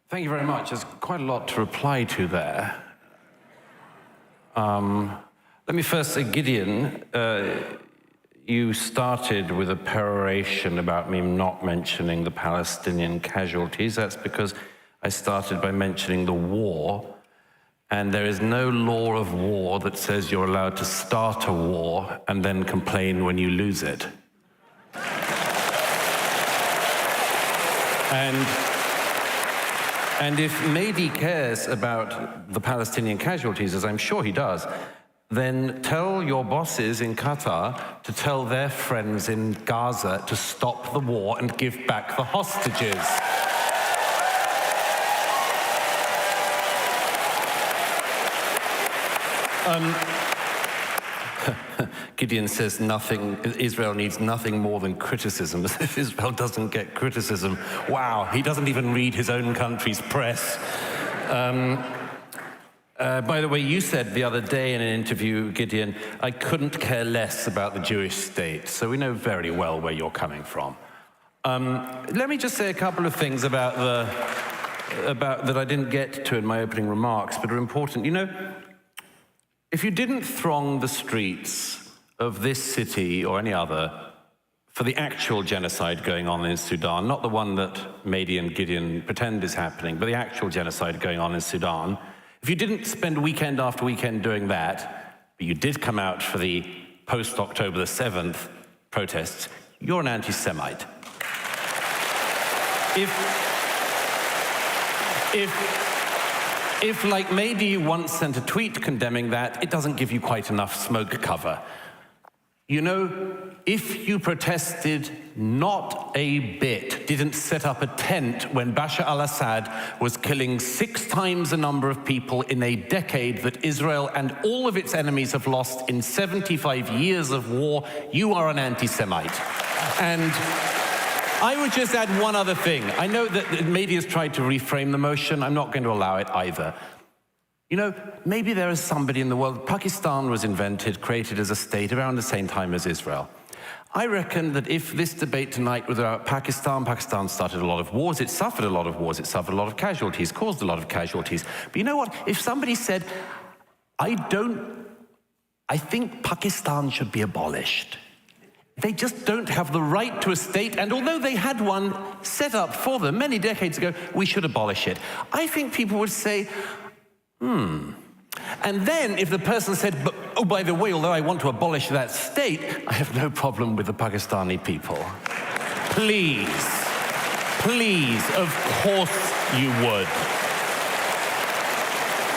Thank you very much. There's quite a lot to reply to there. Let me first say, Gideon, you started with a peroration about me not mentioning the Palestinian casualties. That's because I started by mentioning the war, and there is no law of war that says you're allowed to start a war and then complain when you lose it. And if Mehdi cares about the Palestinian casualties, as I'm sure he does, then tell your bosses in Qatar to tell their friends in Gaza to stop the war and give back the hostages. Gideon says Israel needs nothing more than criticism, as if Israel doesn't get criticism. Wow, he doesn't even read his own country's press. By the way, you said the other day in an interview, Gideon, I couldn't care less about the Jewish state, so we know very well where you're coming from. Let me just say a couple of things about that I didn't get to in my opening remarks, but are important. You know, if you didn't throng the streets of this city or any other for the actual genocide going on in Sudan, not the one that Mehdi and Gideon pretend is happening, but the actual genocide going on in Sudan, if you didn't spend weekend after weekend doing that, but you did come out for the post-October the 7th protests, you're an anti-Semite. If, like Mehdi once sent a tweet condemning that, it doesn't give you quite enough smoke cover. You know, if you protested not a bit, didn't set up a tent when Bashar al-Assad was killing 6 times the number of people in a decade that Israel and all of its enemies have lost in 75 years of war, you are an anti-Semite. And I would just add one other thing. I know that Mehdi has tried to reframe the motion. I'm not going to allow it either. You know, maybe there is somebody in the world. Pakistan was invented, created as a state around the same time as Israel. I reckon that if this debate tonight was about Pakistan started a lot of wars, it suffered a lot of wars, it suffered a lot of casualties, caused a lot of casualties. But you know what? If somebody said, I think Pakistan should be abolished. They just don't have the right to a state, and although they had one set up for them many decades ago, we should abolish it. I think people would say, And then if the person said, but, oh, by the way, although I want to abolish that state, I have no problem with the Pakistani people. Please, of course you would.